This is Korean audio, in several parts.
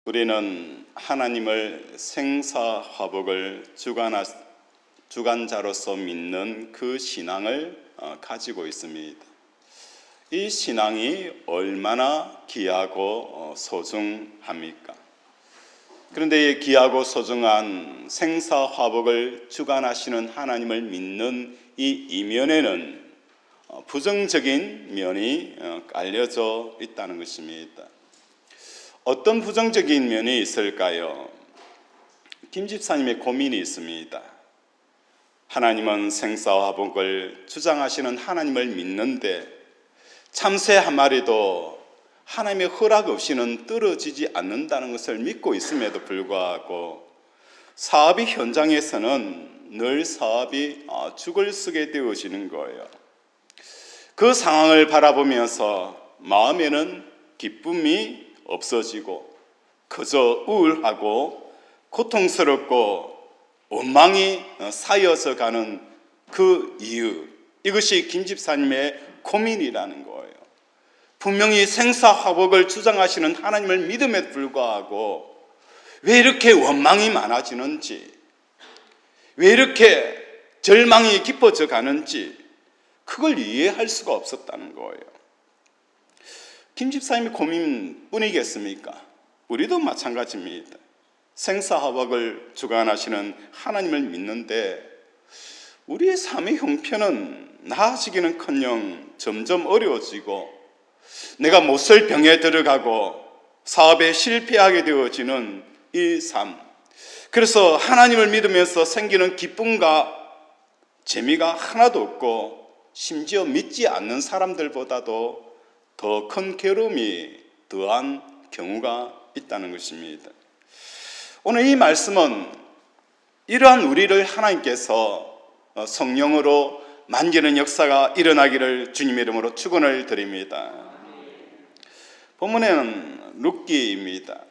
우리는 하나님을 생사화복을 주관자로서 믿는 그 신앙을 가지고 있습니다. 이 신앙이 얼마나 귀하고 소중합니까? 그런데 이 귀하고 소중한 생사화복을 주관하시는 하나님을 믿는 이 이면에는 부정적인 면이 깔려져 있다는 것입니다. 어떤 부정적인 면이 있을까요? 김 집사님의 고민이 있습니다. 하나님은 생사화복을 주장하시는 하나님을 믿는데 참새 한 마리도 하나님의 허락 없이는 떨어지지 않는다는 것을 믿고 있음에도 불구하고 사업의 현장에서는 늘 사업이 죽을 쓰게 되어지는 거예요. 그 상황을 바라보면서 마음에는 기쁨이 없어지고 그저 우울하고 고통스럽고 원망이 쌓여서 가는 그 이유, 이것이 김 집사님의 고민이라는 거예요. 분명히 생사화복을 주장하시는 하나님을 믿음에도 불구하고 왜 이렇게 원망이 많아지는지, 왜 이렇게 절망이 깊어져 가는지 그걸 이해할 수가 없었다는 거예요. 김 집사님의 고민뿐이겠습니까? 우리도 마찬가지입니다. 생사화복을 주관하시는 하나님을 믿는데 우리의 삶의 형편은 나아지기는커녕 점점 어려워지고 내가 못쓸 병에 들어가고 사업에 실패하게 되어지는 이 삶, 그래서 하나님을 믿으면서 생기는 기쁨과 재미가 하나도 없고 심지어 믿지 않는 사람들보다도 더 큰 괴로움이 더한 경우가 있다는 것입니다. 오늘 이 말씀은 이러한 우리를 하나님께서 성령으로 만지는 역사가 일어나기를 주님의 이름으로 축원을 드립니다. 본문에는 룻기입니다.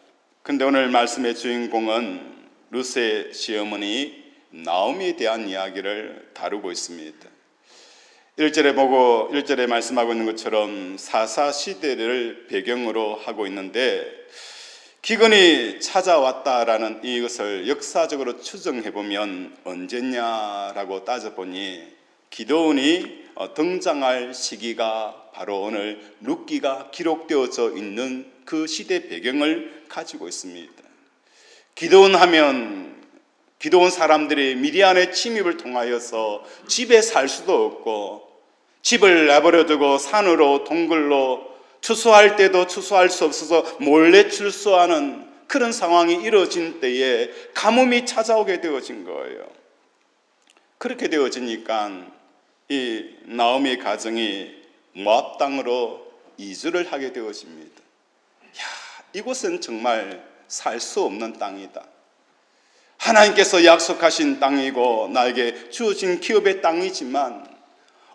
근데 오늘 말씀의 주인공은 룻의 시어머니 나오미에 대한 이야기를 다루고 있습니다. 1절에 말씀하고 있는 것처럼 사사 시대를 배경으로 하고 있는데 기근이 찾아왔다라는 이것을 역사적으로 추정해보면 언제냐라고 따져보니 기드온이 등장할 시기가 바로 오늘 룻기가 기록되어져 있는 그 시대 배경을 가지고 있습니다. 기드온 하면 기드온 사람들이 미디안의 침입을 통하여서 집에 살 수도 없고 집을 내버려두고 산으로 동굴로 추수할 때도 추수할 수 없어서 몰래 출소하는 그런 상황이 이루어진 때에 가뭄이 찾아오게 되어진 거예요. 그렇게 되어지니까 이 나오미의 가정이 모압 땅으로 이주를 하게 되어집니다. 이곳은 정말 살 수 없는 땅이다. 하나님께서 약속하신 땅이고 나에게 주어진 기업의 땅이지만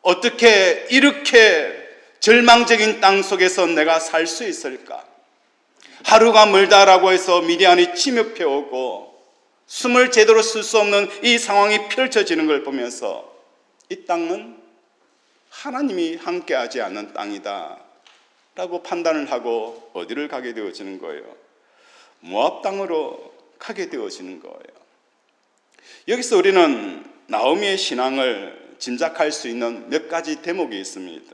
어떻게 이렇게 절망적인 땅 속에서 내가 살 수 있을까? 하루가 멀다라고 해서 미디안이 침입해 오고 숨을 제대로 쓸 수 없는 이 상황이 펼쳐지는 걸 보면서 이 땅은 하나님이 함께하지 않는 땅이다 라고 판단을 하고 어디를 가게 되어지는 거예요? 모압 땅으로 가게 되어지는 거예요. 여기서 우리는 나오미의 신앙을 짐작할 수 있는 몇 가지 대목이 있습니다.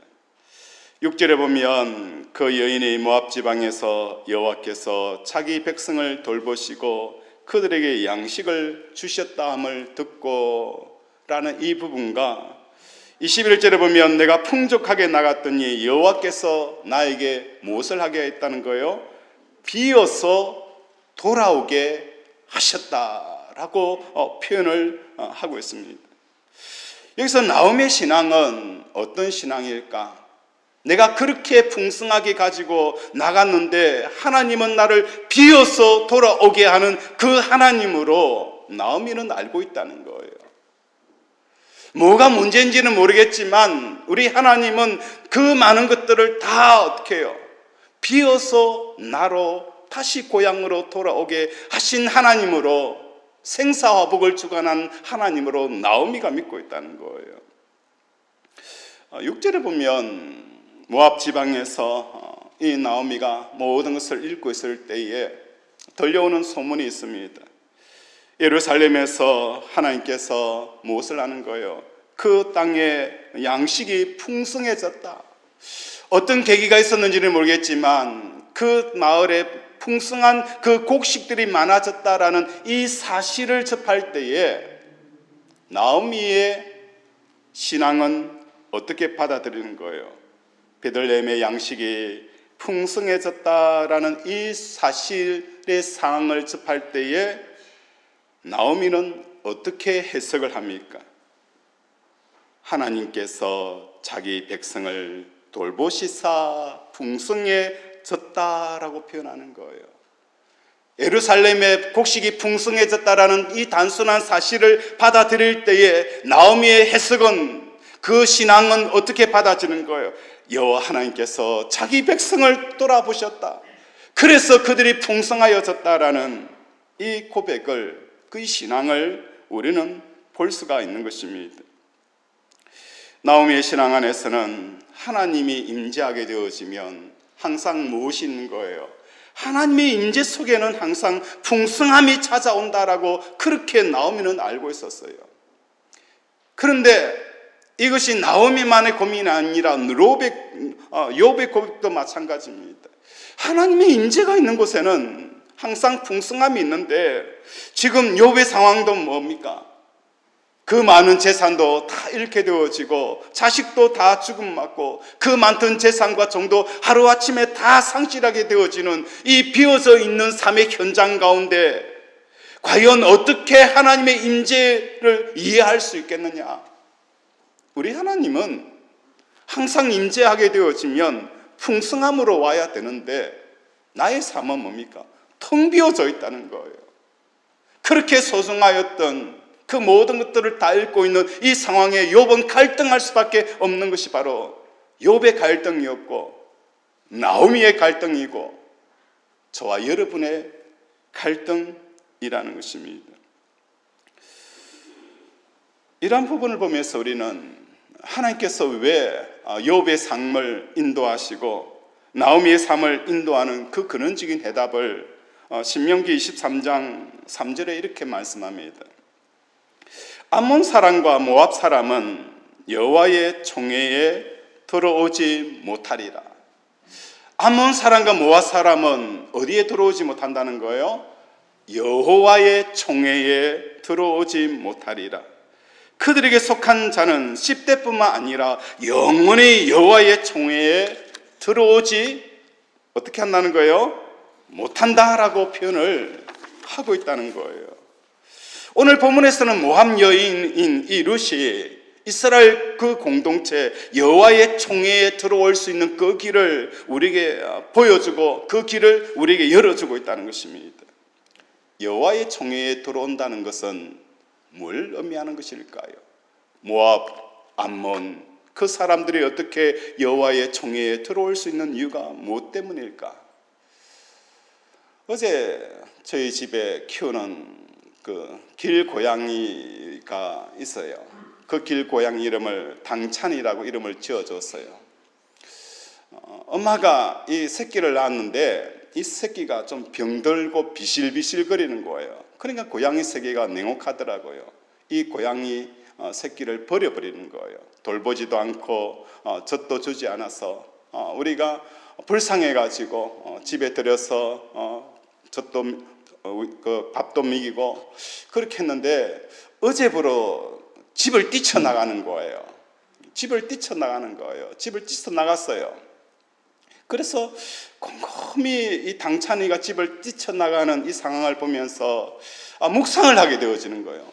6절에 보면 그 여인이 모압 지방에서 여호와께서 자기 백성을 돌보시고 그들에게 양식을 주셨다 함을 듣고 라는 이 부분과 21절에 보면 내가 풍족하게 나갔더니 여호와께서 나에게 무엇을 하게 했다는 거예요? 비어서 돌아오게 하셨다라고 표현을 하고 있습니다. 여기서 나오미의 신앙은 어떤 신앙일까? 내가 그렇게 풍성하게 가지고 나갔는데 하나님은 나를 비어서 돌아오게 하는 그 하나님으로 나오미는 알고 있다는 거예요. 뭐가 문제인지는 모르겠지만 우리 하나님은 그 많은 것들을 다 어떻게 해요? 비어서 나로 다시 고향으로 돌아오게 하신 하나님으로 생사화복을 주관한 하나님으로 나오미가 믿고 있다는 거예요. 6절에 보면 모압 지방에서 이 나오미가 모든 것을 읽고 있을 때에 들려오는 소문이 있습니다. 예루살렘에서 하나님께서 무엇을 하는 거예요? 그 땅에 양식이 풍성해졌다. 어떤 계기가 있었는지는 모르겠지만 그 마을에 풍성한 그 곡식들이 많아졌다라는 이 사실을 접할 때에 나오미의 신앙은 어떻게 받아들이는 거예요? 베들레헴의 양식이 풍성해졌다라는 이 사실의 상황을 접할 때에 나오미는 어떻게 해석을 합니까? 하나님께서 자기 백성을 돌보시사 풍성해졌다라고 표현하는 거예요. 예루살렘의 곡식이 풍성해졌다라는 이 단순한 사실을 받아들일 때에 나오미의 해석은, 그 신앙은 어떻게 받아지는 거예요? 여호와 하나님께서 자기 백성을 돌아보셨다. 그래서 그들이 풍성하여졌다라는 이 고백을, 그 신앙을 우리는 볼 수가 있는 것입니다. 나오미의 신앙 안에서는 하나님이 임재하게 되어지면 항상 무엇이 있는 거예요? 하나님의 임재 속에는 항상 풍성함이 찾아온다라고 그렇게 나오미는 알고 있었어요. 그런데 이것이 나오미만의 고민이 아니라 욥의 고백도 마찬가지입니다. 하나님의 임재가 있는 곳에는 항상 풍성함이 있는데 지금 욥의 상황도 뭡니까? 그 많은 재산도 다 잃게 되어지고 자식도 다 죽음 맞고 그 많던 재산과 정도 하루아침에 다 상실하게 되어지는 이 비어져 있는 삶의 현장 가운데 과연 어떻게 하나님의 임재를 이해할 수 있겠느냐? 우리 하나님은 항상 임재하게 되어지면 풍성함으로 와야 되는데 나의 삶은 뭡니까? 텅 비어져 있다는 거예요. 그렇게 소중하였던 그 모든 것들을 다 잃고 있는 이 상황에 욥은 갈등할 수밖에 없는 것이 바로 욥의 갈등이었고 나오미의 갈등이고 저와 여러분의 갈등이라는 것입니다. 이러한 부분을 보면서 우리는 하나님께서 왜 욥의 삶을 인도하시고 나오미의 삶을 인도하는 그 근원적인 해답을 신명기 23장 3절에 이렇게 말씀합니다. 암몬 사람과 모압 사람은 여호와의 총회에 들어오지 못하리라. 암몬 사람과 모압 사람은 어디에 들어오지 못한다는 거예요? 여호와의 총회에 들어오지 못하리라. 그들에게 속한 자는 10대뿐만 아니라 영원히 여호와의 총회에 들어오지 어떻게 한다는 거예요? 못한다라고 표현을 하고 있다는 거예요. 오늘 본문에서는 모압 여인인 이 룻이 이스라엘 그 공동체 여호와의 총회에 들어올 수 있는 그 길을 우리에게 보여주고 그 길을 우리에게 열어주고 있다는 것입니다. 여호와의 총회에 들어온다는 것은 뭘 의미하는 것일까요? 모압, 암몬 그 사람들이 어떻게 여호와의 총회에 들어올 수 있는 이유가 무엇 때문일까? 어제 저희 집에 키우는 그 길고양이가 있어요. 그 길고양이 이름을 당찬이라고 이름을 지어줬어요. 엄마가 이 새끼를 낳았는데 이 새끼가 좀 병들고 비실비실거리는 거예요. 그러니까 고양이 새끼가 냉혹하더라고요. 이 고양이 새끼를 버려버리는 거예요. 돌보지도 않고 젖도 주지 않아서 우리가 불쌍해가지고 집에 들여서 젖도 그 밥도 먹이고 그렇게 했는데 어제부로 집을 뛰쳐나가는 거예요. 집을 뛰쳐나갔어요. 그래서 곰곰이 이 당찬이가 집을 뛰쳐나가는 이 상황을 보면서 묵상을 하게 되어지는 거예요.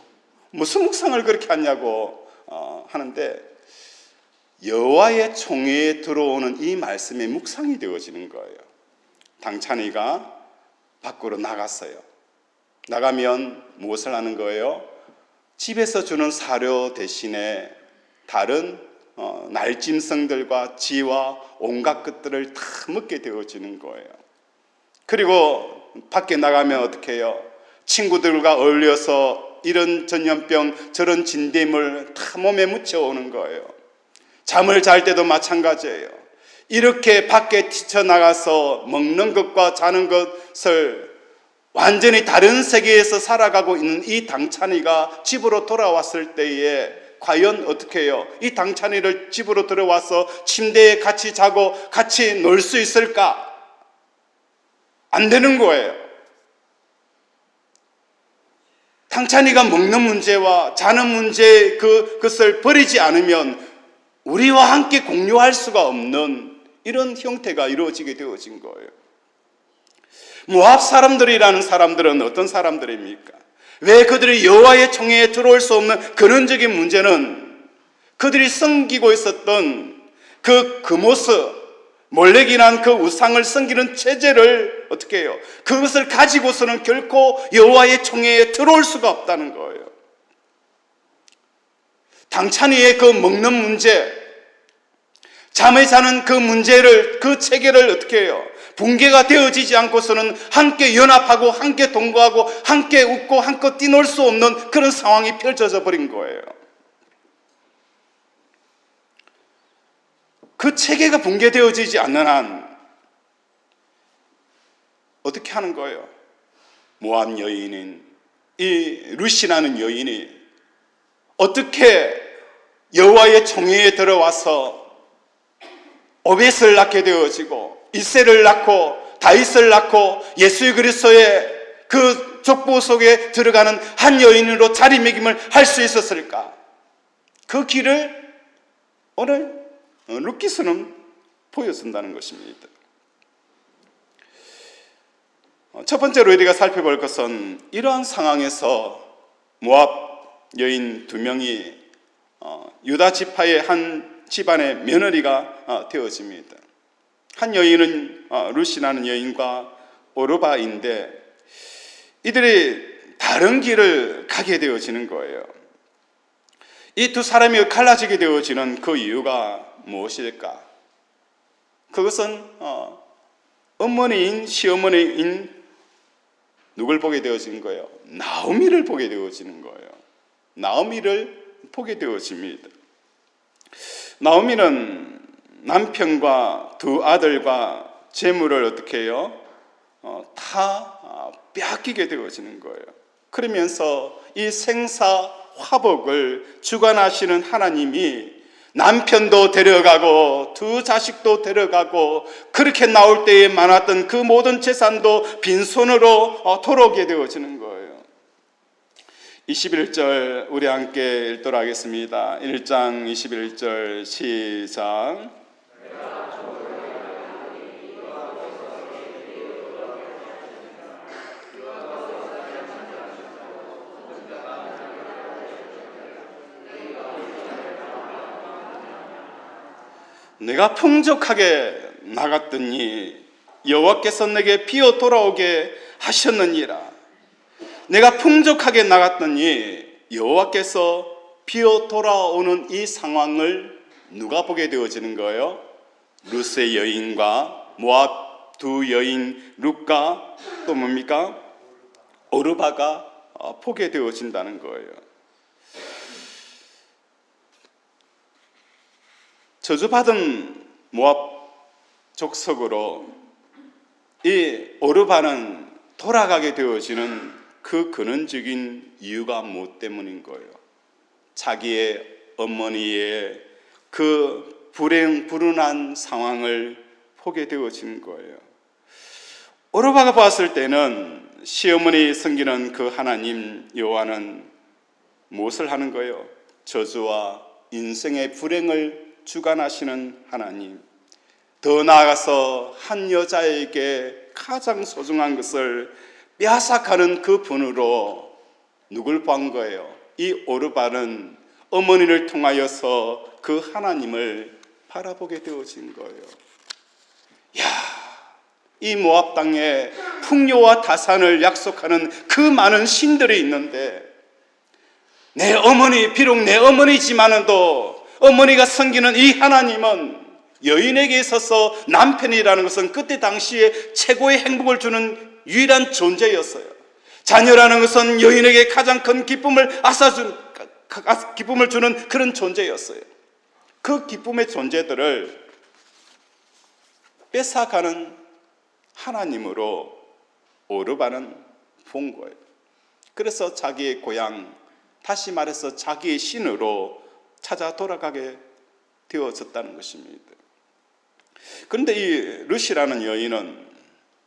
무슨 묵상을 그렇게 하냐고 하는데 여호와의 총회에 들어오는 이 말씀에 묵상이 되어지는 거예요. 당찬이가 밖으로 나갔어요. 나가면 무엇을 하는 거예요? 집에서 주는 사료 대신에 다른 날짐승들과 쥐와 온갖 것들을 다 먹게 되어지는 거예요. 그리고 밖에 나가면 어떻게 해요? 친구들과 어울려서 이런 전염병 저런 진딧물 다 몸에 묻혀오는 거예요. 잠을 잘 때도 마찬가지예요. 이렇게 밖에 뛰쳐나가서 먹는 것과 자는 것을 완전히 다른 세계에서 살아가고 있는 이 당찬이가 집으로 돌아왔을 때에 과연 어떻게 해요? 이 당찬이를 집으로 들어와서 침대에 같이 자고 같이 놀 수 있을까? 안 되는 거예요. 당찬이가 먹는 문제와 자는 문제 그것을 버리지 않으면 우리와 함께 공유할 수가 없는 이런 형태가 이루어지게 되어진 거예요. 모압 사람들이라는 사람들은 어떤 사람들입니까? 왜 그들이 여호와의 총회에 들어올 수 없는 근원적인 문제는 그들이 섬기고 있었던 그 모습, 몰렉이란 그 우상을 섬기는 체제를 어떻게 해요? 그것을 가지고서는 결코 여호와의 총회에 들어올 수가 없다는 거예요. 당찬이의 그 먹는 문제, 잠에 자는 그 문제를, 그 체계를 어떻게 해요? 붕괴가 되어지지 않고서는 함께 연합하고 함께 동거하고 함께 웃고 함께 뛰놀 수 없는 그런 상황이 펼쳐져 버린 거예요. 그 체계가 붕괴되어지지 않는 한 어떻게 하는 거예요? 모압 여인인 이 룻이라는 여인이 어떻게 여호와의 총회에 들어와서 오벳을 낳게 되어지고 이새를 낳고 다윗을 낳고 예수 그리스도의 그 족보 속에 들어가는 한 여인으로 자리매김을 할 수 있었을까? 그 길을 오늘 룻기서는 보여준다는 것입니다. 첫 번째로 우리가 살펴볼 것은 이러한 상황에서 모압 여인 두 명이 유다 지파의 한 집안의 며느리가 되어집니다. 한 여인은 룻이라는 여인과 오르바인데 이들이 다른 길을 가게 되어지는 거예요. 이 두 사람이 갈라지게 되어지는 그 이유가 무엇일까? 그것은 어머니인 시어머니인 누굴 보게 되어진 거예요? 나오미를 보게 되어지는 거예요. 나오미를 보게 되어집니다. 나오미는 남편과 두 아들과 재물을 어떻게 해요? 다 빼앗기게 되어지는 거예요. 그러면서 이 생사 화복을 주관하시는 하나님이 남편도 데려가고 두 자식도 데려가고 그렇게 나올 때에 많았던 그 모든 재산도 빈손으로 돌아오게 되어지는 거예요. 21절 우리 함께 읽도록 하겠습니다. 1장 21절 시작. 내가 풍족하게 나갔더니 여호와께서 내게 비어 돌아오게 하셨느니라. 내가 풍족하게 나갔더니 여호와께서 비어 돌아오는 이 상황을 누가 보게 되어지는 거예요? 룻의 여인과 모압 두 여인 룻과 또 뭡니까? 오르바가 보게 되어진다는 거예요. 저주받은 모압 족속으로 이 오르바는 돌아가게 되어지는 그 근원적인 이유가 무엇 때문인 거예요? 자기의 어머니의 그 불운한 상황을 보게 되어진 거예요. 오르바가 봤을 때는 시어머니 섬기는 그 하나님 여호와는 무엇을 하는 거예요? 저주와 인생의 불행을 주관하시는 하나님, 더 나아가서 한 여자에게 가장 소중한 것을 빼앗아가는 그 분으로 누굴 본 거예요? 이 오르바는 어머니를 통하여서 그 하나님을 바라보게 되어진 거예요. 야, 이 모압 땅에 풍요와 다산을 약속하는 그 많은 신들이 있는데 내 어머니, 비록 내 어머니지만도 어머니가 섬기는 이 하나님은 여인에게 있어서 남편이라는 것은 그때 당시에 최고의 행복을 주는 유일한 존재였어요. 자녀라는 것은 여인에게 가장 큰 기쁨을 주는 그런 존재였어요. 그 기쁨의 존재들을 뺏어가는 하나님으로 오르바는 본 거예요. 그래서 자기의 고향, 다시 말해서 자기의 신으로 찾아 돌아가게 되어졌다는 것입니다. 그런데 이 룻이라는 여인은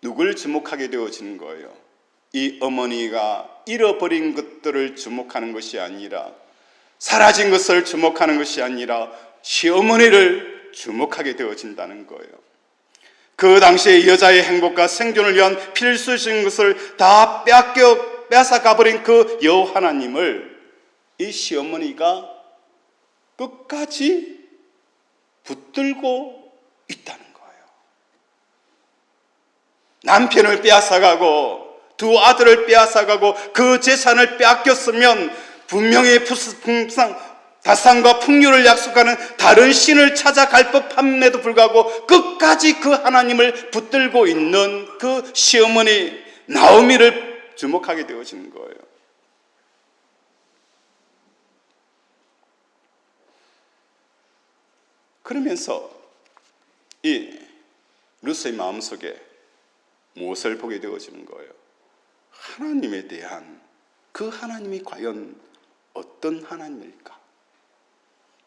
누굴 주목하게 되어지는 거예요? 이 어머니가 잃어버린 것들을 주목하는 것이 아니라, 사라진 것을 주목하는 것이 아니라 시어머니를 주목하게 되어진다는 거예요. 그 당시에 여자의 행복과 생존을 위한 필수적인 것을 다 뺏어가버린 그 여호와 하나님을 이 시어머니가 끝까지 붙들고 있다는 거예요. 남편을 빼앗아가고 두 아들을 빼앗아가고 그 재산을 빼앗겼으면 분명히 다산과 풍요를 약속하는 다른 신을 찾아갈 법함에도 불구하고 끝까지 그 하나님을 붙들고 있는 그 시어머니 나오미를 주목하게 되어지는 거예요. 그러면서 이 룻의 마음속에 무엇을 보게 되어지는 거예요? 하나님에 대한 그 하나님이 과연 어떤 하나님일까?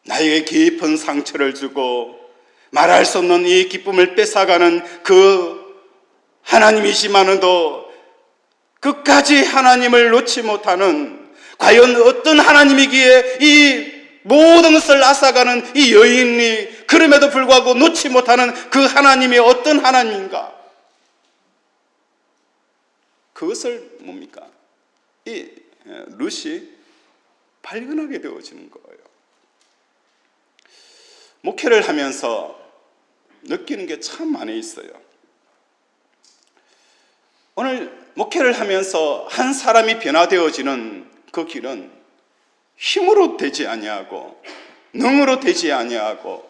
나에게 깊은 상처를 주고 말할 수 없는 이 기쁨을 뺏어가는 그 하나님이시만도 끝까지 하나님을 놓지 못하는, 과연 어떤 하나님이기에 이 모든 것을 앗아가는 이 여인이 그럼에도 불구하고 놓지 못하는 그 하나님이 어떤 하나님인가? 그것을 뭡니까? 이 룻이 발견하게 되어지는 거예요. 목회를 하면서 느끼는 게 참 많이 있어요. 오늘 목회를 하면서 한 사람이 변화되어지는 그 길은 힘으로 되지 아니하고 능으로 되지 아니하고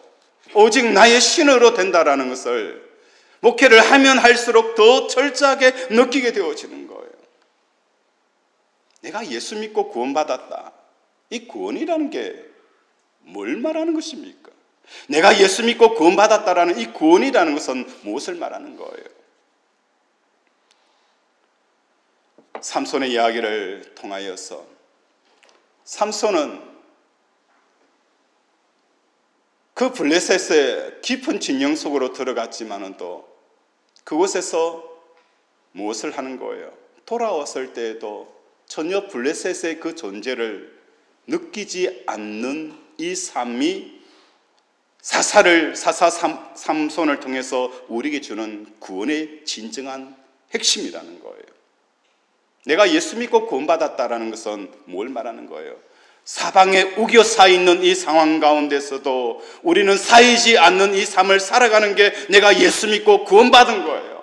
오직 나의 신으로 된다라는 것을 목회를 하면 할수록 더 철저하게 느끼게 되어지는 거예요. 내가 예수 믿고 구원받았다. 이 구원이라는 게 뭘 말하는 것입니까? 내가 예수 믿고 구원받았다라는 이 구원이라는 것은 무엇을 말하는 거예요? 삼손의 이야기를 통하여서 삼손은 그 블레셋의 깊은 진영 속으로 들어갔지만은 또 그곳에서 무엇을 하는 거예요? 돌아왔을 때에도 전혀 블레셋의 그 존재를 느끼지 않는 이 삶이 사사 삼손을 통해서 우리에게 주는 구원의 진정한 핵심이라는 거예요. 내가 예수 믿고 구원받았다라는 것은 뭘 말하는 거예요? 사방에 우겨 사 있는 이 상황 가운데서도 우리는 쌓이지 않는 이 삶을 살아가는 게 내가 예수 믿고 구원받은 거예요.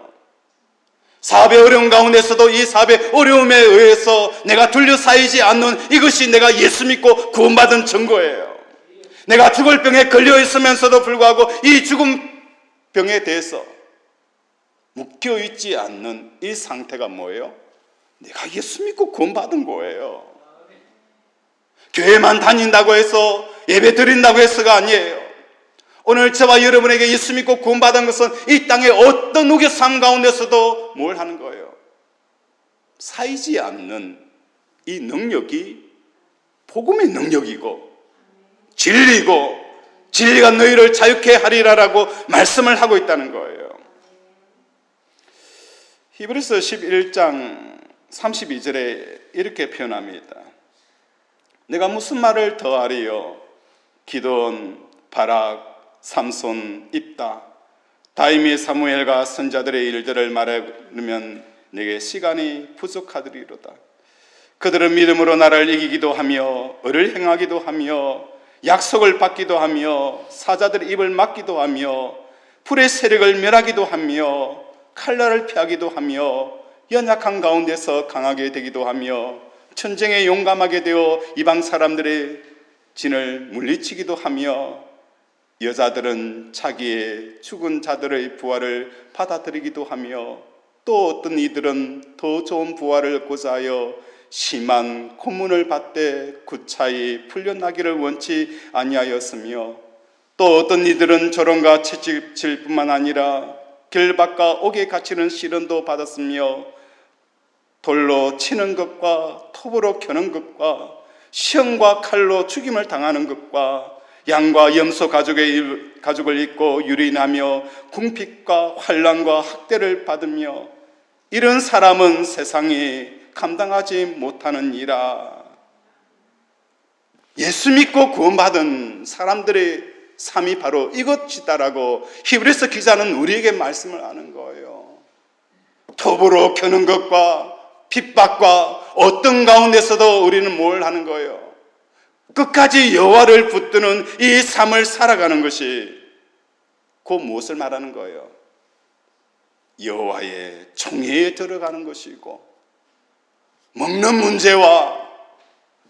사업의 어려움 가운데서도 이 사업의 어려움에 의해서 내가 둘러싸이지 않는 이것이 내가 예수 믿고 구원받은 증거예요. 내가 죽을 병에 걸려 있으면서도 불구하고 이 죽음 병에 대해서 묶여 있지 않는 이 상태가 뭐예요? 내가 예수 믿고 구원받은 거예요. 교회만 다닌다고 해서 예배 드린다고 해서가 아니에요. 오늘 저와 여러분에게 예수 믿고 구원받은 것은 이 땅의 어떤 우겨삶 가운데서도 뭘 하는 거예요? 사이지 않는 이 능력이 복음의 능력이고 진리고 진리가 너희를 자유케 하리라라고 말씀을 하고 있다는 거예요. 히브리서 11장 32절에 이렇게 표현합니다. 내가 무슨 말을 더하리요? 기드온, 바락, 삼손, 입다, 다임이 사무엘과 선자들의 일들을 말하면 내게 시간이 부족하리로다. 그들은 믿음으로 나를 이기기도 하며 의를 행하기도 하며 약속을 받기도 하며 사자들의 입을 막기도 하며 불의 세력을 멸하기도 하며 칼날을 피하기도 하며 연약한 가운데서 강하게 되기도 하며 전쟁에 용감하게 되어 이방 사람들의 진을 물리치기도 하며 여자들은 자기의 죽은 자들의 부활을 받아들이기도 하며 또 어떤 이들은 더 좋은 부활을 얻고자 하여 심한 고문을 받되 구차히 풀려나기를 원치 아니하였으며 또 어떤 이들은 조롱과 채찍질 뿐만 아니라 결박과 옥에 갇히는 시련도 받았으며 돌로 치는 것과 톱으로 켜는 것과 시험과 칼로 죽임을 당하는 것과 양과 염소 가죽을 입고 유린하며 궁핍과 환난과 학대를 받으며 이런 사람은 세상이 감당하지 못하는 이라. 예수 믿고 구원받은 사람들의 삶이 바로 이것이다라고 히브리서 기자는 우리에게 말씀을 하는 거예요. 톱으로 켜는 것과 핍박과 어떤 가운데서도 우리는 뭘 하는 거예요? 끝까지 여호와를 붙드는 이 삶을 살아가는 것이 그 무엇을 말하는 거예요? 여호와의 총회에 들어가는 것이고, 먹는 문제와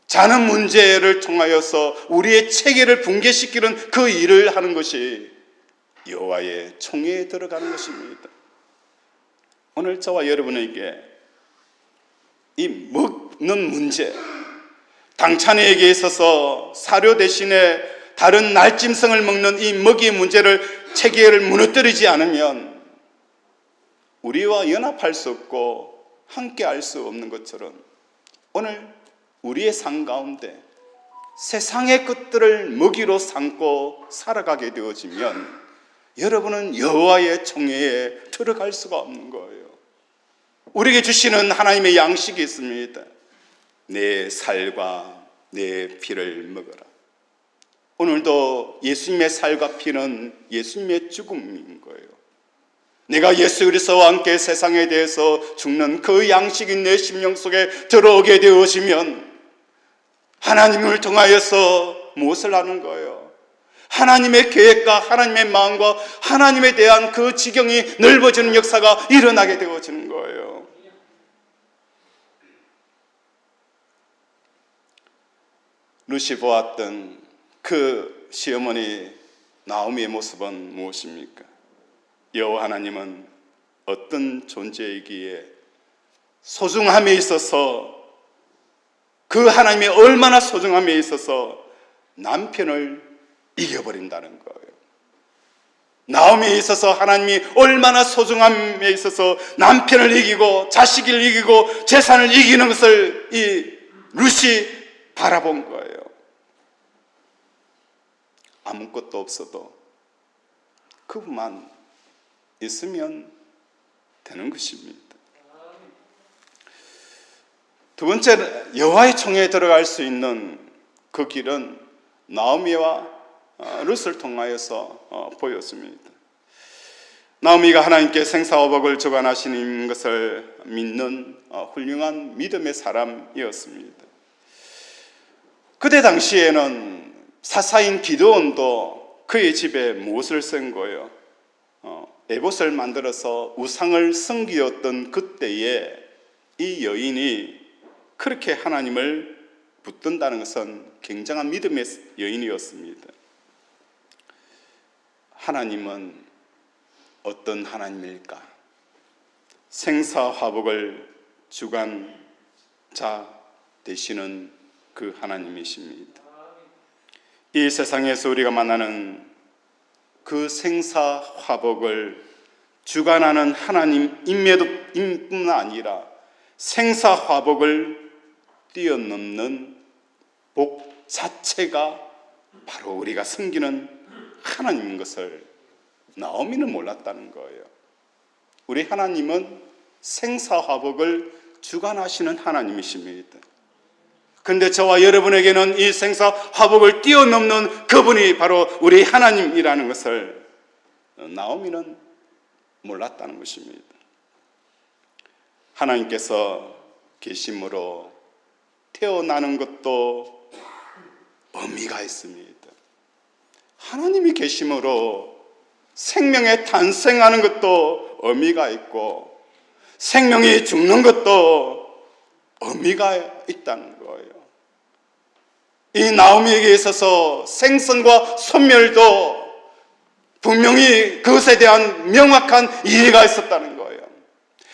자는 문제를 통하여서 우리의 체계를 붕괴시키는 그 일을 하는 것이 여호와의 총회에 들어가는 것입니다. 오늘 저와 여러분에게 이 먹는 문제, 당찬이에게 있어서 사료 대신에 다른 날짐승을 먹는 이 먹이의 문제를 체계를 무너뜨리지 않으면 우리와 연합할 수 없고 함께 할 수 없는 것처럼 오늘 우리의 삶 가운데 세상의 것들을 먹이로 삼고 살아가게 되어지면 여러분은 여호와의 총회에 들어갈 수가 없는 거예요. 우리에게 주시는 하나님의 양식이 있습니다. 내 살과 내 피를 먹어라. 오늘도 예수님의 살과 피는 예수님의 죽음인 거예요. 내가 예수 그리스도와 함께 세상에 대해서 죽는 그 양식이 내 심령 속에 들어오게 되어지면 하나님을 통하여서 무엇을 하는 거예요? 하나님의 계획과 하나님의 마음과 하나님에 대한 그 지경이 넓어지는 역사가 일어나게 되어지는 거예요. 루시 보았던 그 시어머니 나오미의 모습은 무엇입니까? 여호와 하나님은 어떤 존재이기에 소중함에 있어서, 그 하나님의 얼마나 소중함에 있어서 남편을 이겨버린다는 거예요. 나오미에 있어서 하나님이 얼마나 소중함에 있어서 남편을 이기고 자식을 이기고 재산을 이기는 것을 이 룻이 바라본 거예요. 아무것도 없어도 그분만 있으면 되는 것입니다. 두 번째, 여호와의 총회에 들어갈 수 있는 그 길은 나오미와 룻을 통하여서 보였습니다. 나오미가 하나님께 생사화복을 주관하시는 것을 믿는 훌륭한 믿음의 사람이었습니다. 그때 당시에는 사사인 기드온도 그의 집에 무엇을 쓴 거예요? 에봇을 만들어서 우상을 섬기었던 그때에 이 여인이 그렇게 하나님을 붙든다는 것은 굉장한 믿음의 여인이었습니다. 하나님은 어떤 하나님일까? 생사화복을 주관자 되시는 그 하나님이십니다. 이 세상에서 우리가 만나는 그 생사화복을 주관하는 하나님임뿐 아니라 생사화복을 뛰어넘는 복 자체가 바로 우리가 섬기는 하나님인 것을 나오미는 몰랐다는 거예요. 우리 하나님은 생사화복을 주관하시는 하나님이십니다. 그런데 저와 여러분에게는 이 생사화복을 뛰어넘는 그분이 바로 우리 하나님이라는 것을 나오미는 몰랐다는 것입니다. 하나님께서 계심으로 태어나는 것도 의미가 있습니다. 하나님이 계심으로 생명에 탄생하는 것도 의미가 있고 생명이 죽는 것도 의미가 있다는 거예요. 이 나오미에게 있어서 생선과 소멸도 분명히 그것에 대한 명확한 이해가 있었다는 거예요.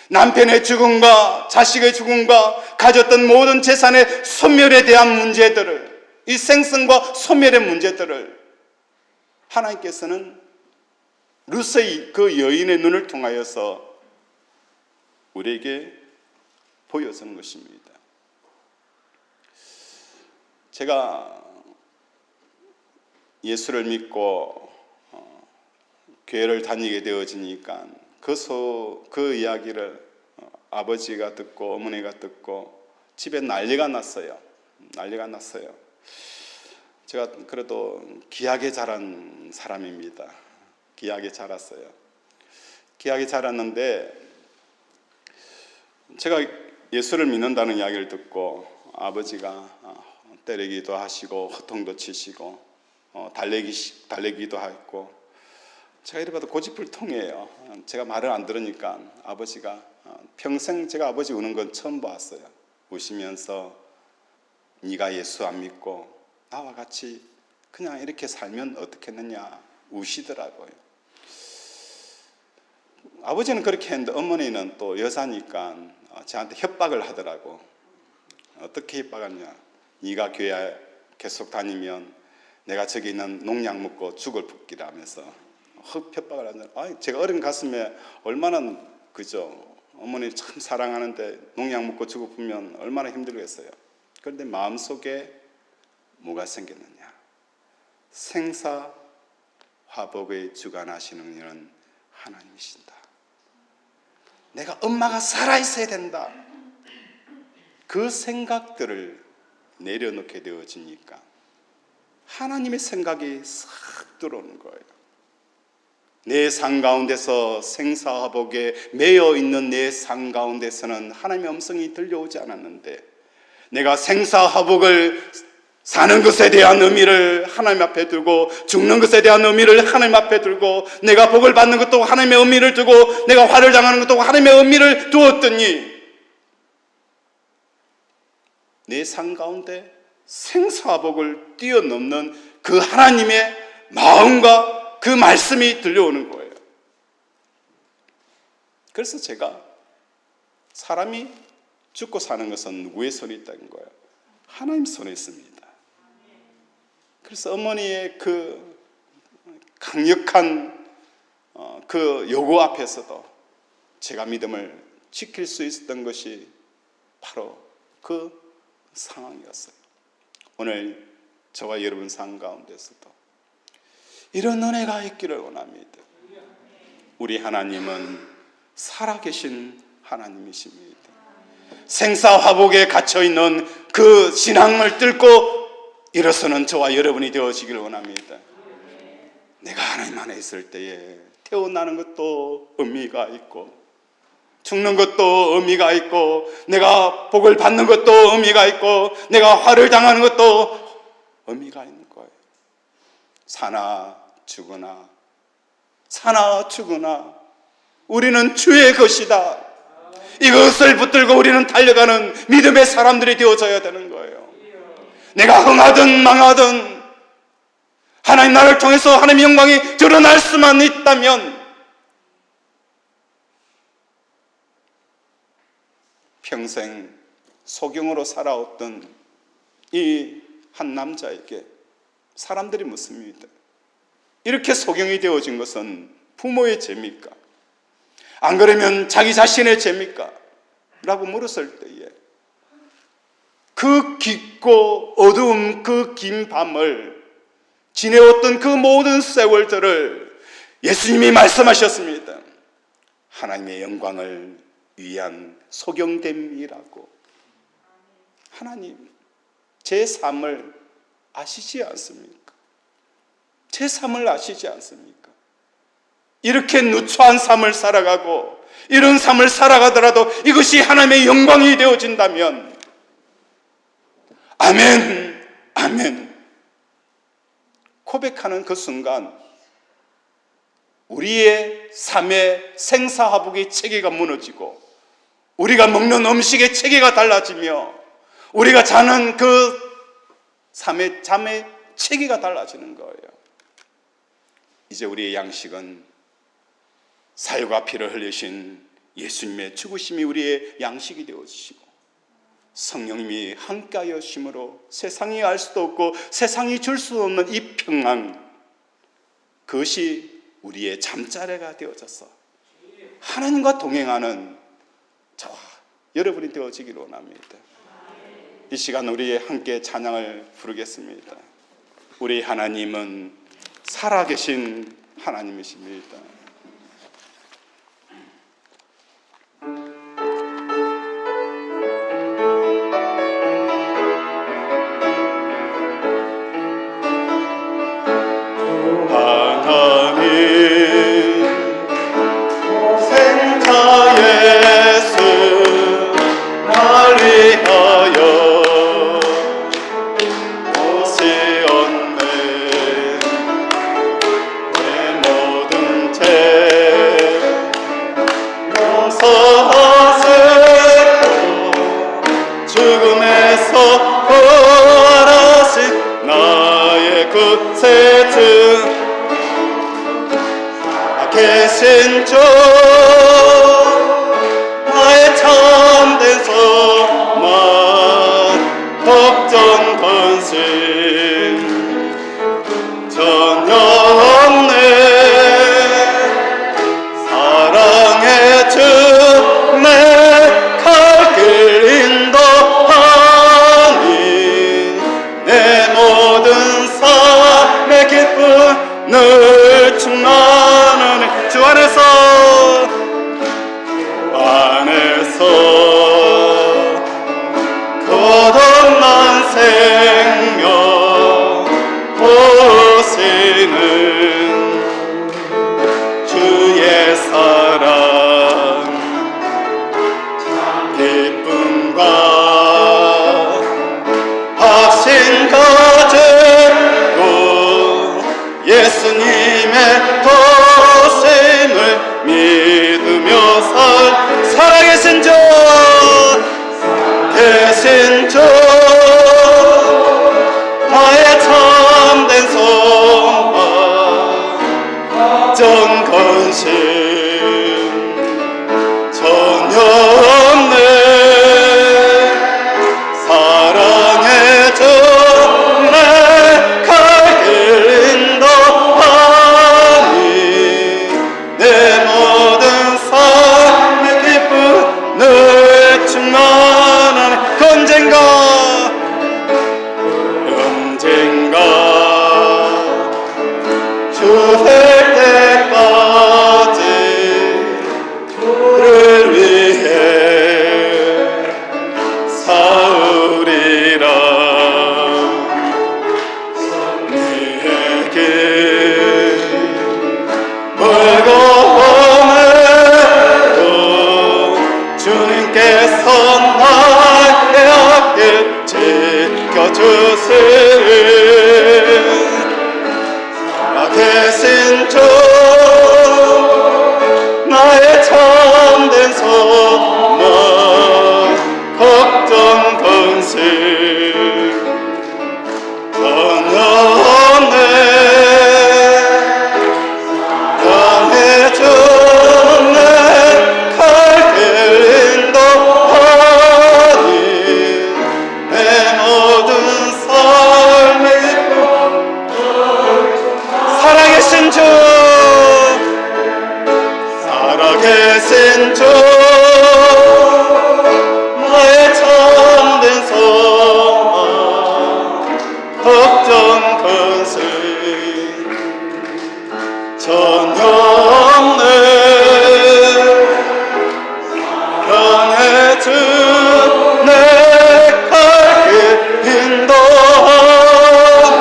남편의 죽음과 자식의 죽음과 가졌던 모든 재산의 소멸에 대한 문제들을, 이 생선과 소멸의 문제들을 하나님께서는 룻의 그 여인의 눈을 통하여서 우리에게 보여주는 것입니다. 제가 예수를 믿고 교회를 다니게 되어지니까 그 이야기를 아버지가 듣고 어머니가 듣고 집에 난리가 났어요. 제가 그래도 귀하게 자란 사람입니다. 귀하게 자랐어요. 귀하게 자랐는데 제가 예수를 믿는다는 이야기를 듣고 아버지가 때리기도 하시고 호통도 치시고 달래기도 하고 제가 이래 봐도 고집불통이에요. 제가 말을 안 들으니까 아버지가 평생 제가 아버지 우는 건 처음 봤어요. 우시면서 네가 예수 안 믿고 나와 같이 그냥 이렇게 살면 어떻겠느냐 우시더라고요. 아버지는 그렇게 했는데 어머니는 또 여자니까 저한테 협박을 하더라고. 어떻게 협박하냐? 네가 교회 계속 다니면 내가 저기 있는 농약 먹고 죽을 붓기라면서 협박을 하잖아요. 제가 어린 가슴에 얼마나 그죠? 어머니 참 사랑하는데 농약 먹고 죽을 붓면 얼마나 힘들겠어요. 그런데 마음속에 뭐가 생겼느냐? 생사화복의 주관하시는 이는 하나님이신다. 내가 엄마가 살아있어야 된다. 그 생각들을 내려놓게 되어지니까 하나님의 생각이 싹 들어오는 거예요. 내 삶 가운데서 생사화복에 매여 있는 내 삶 가운데서는 하나님의 음성이 들려오지 않았는데 내가 생사화복을 사는 것에 대한 의미를 하나님 앞에 두고 죽는 것에 대한 의미를 하나님 앞에 두고 내가 복을 받는 것도 하나님의 의미를 두고 내가 화를 당하는 것도 하나님의 의미를 두었더니 내 삶 가운데 생사화복을 뛰어넘는 그 하나님의 마음과 그 말씀이 들려오는 거예요. 그래서 제가 사람이 죽고 사는 것은 누구의 손에 있다는 거예요? 하나님 손에 있습니다. 그래서 어머니의 그 강력한 그 요구 앞에서도 제가 믿음을 지킬 수 있었던 것이 바로 그 상황이었어요. 오늘 저와 여러분 삶 가운데서도 이런 은혜가 있기를 원합니다. 우리 하나님은 살아계신 하나님이십니다. 생사화복에 갇혀있는 그 신앙을 뚫고 일어서는 저와 여러분이 되어지기를 원합니다. 내가 하나님 안에 있을 때에 태어나는 것도 의미가 있고 죽는 것도 의미가 있고 내가 복을 받는 것도 의미가 있고 내가 화를 당하는 것도 의미가 있는 거예요. 사나 죽으나 우리는 주의 것이다. 이것을 붙들고 우리는 달려가는 믿음의 사람들이 되어져야 되는 거예요. 내가 흥하든 망하든 하나님 나를 통해서 하나님의 영광이 드러날 수만 있다면 평생 소경으로 살아왔던 이 한 남자에게 사람들이 묻습니다. 이렇게 소경이 되어진 것은 부모의 죄입니까? 안 그러면 자기 자신의 죄입니까? 라고 물었을 때에 그 깊고 어두운 그 긴 밤을 지내왔던 그 모든 세월들을 예수님이 말씀하셨습니다. 하나님의 영광을 위한 소경됨이라고. 하나님, 제 삶을 아시지 않습니까? 제 삶을 아시지 않습니까? 이렇게 누추한 삶을 살아가고 이런 삶을 살아가더라도 이것이 하나님의 영광이 되어진다면 아멘, 아멘 고백하는 그 순간 우리의 삶의 생사화복의 체계가 무너지고 우리가 먹는 음식의 체계가 달라지며 우리가 자는 그 삶의 잠의 체계가 달라지는 거예요. 이제 우리의 양식은 살과 피를 흘리신 예수님의 죽으심이 우리의 양식이 되어주시고 성령님이 함께하여 심으로 세상이 알 수도 없고 세상이 줄 수 없는 이 평안, 그것이 우리의 잠자리가 되어져서 하나님과 동행하는 저와 여러분이 되어지기를 원합니다. 이 시간 우리 함께 찬양을 부르겠습니다. 우리 하나님은 살아계신 하나님이십니다. 계신 주 나의 참된 소망 걱정 근심 전혀 없네 사랑의 주 내 갈 길 인도하니 내 모든 삶의 기쁨 늘 충만하네 주 안에서 거듭난 생명 보시는 주의 사랑 기쁨과 확신 가지고 예수님의 도심을 믿으며 살아계신 주 계신 주 나의 참된 소망 걱정 근심 전혀 없네 사랑의 주 내 갈 길 인도하니 내 모든 삶의 기쁨 늘 충만하네 언젠가 주 될 때까지 주를 위해 싸우리라 내게 멀고 험해도 주님께서 나의 앞길 지켜주시리 계신 주 나의 참된 소망 걱정 근심 전혀 없네 나의 주 내 갈 길 인도하니 내 모든 삶의 살아계신 주 살아계신 주 나의 참된 소망 걱정 근심 전혀 없네 사랑의 주 내 갈 길 인도하니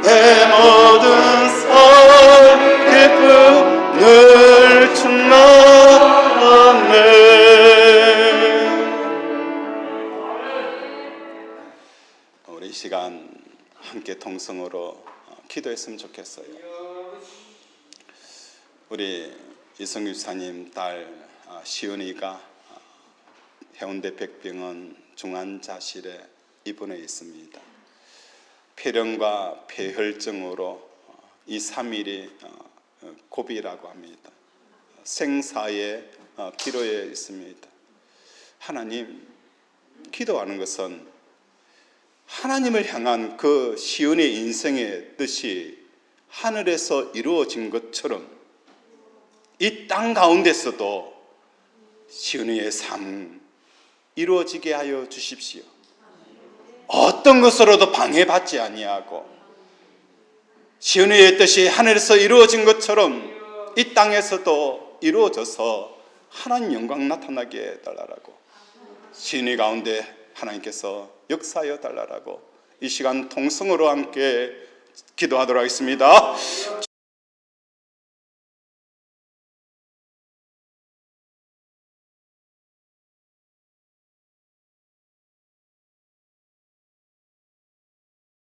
내 모든 삶 기쁨 늘 충만하네 우리 이 시간 함께 동성으로 기도했으면 좋겠어요. 우리 이성규 집사님 딸 시은이가 해운대 백병원 중환자실에 입원해 있습니다. 폐렴과 폐혈증으로 2, 3일이 고비라고 합니다. 생사의 기로에 있습니다. 하나님, 기도하는 것은 하나님을 향한 그 시온의 인생의 뜻이 하늘에서 이루어진 것처럼 이 땅 가운데서도 시은이의 삶 이루어지게 하여 주십시오. 어떤 것으로도 방해받지 아니하고 시은이의 뜻이 하늘에서 이루어진 것처럼 이 땅에서도 이루어져서 하나님 영광 나타나게 해달라고, 시은이 가운데 하나님께서 역사하여 달라고 이 시간 통성으로 함께 기도하도록 하겠습니다.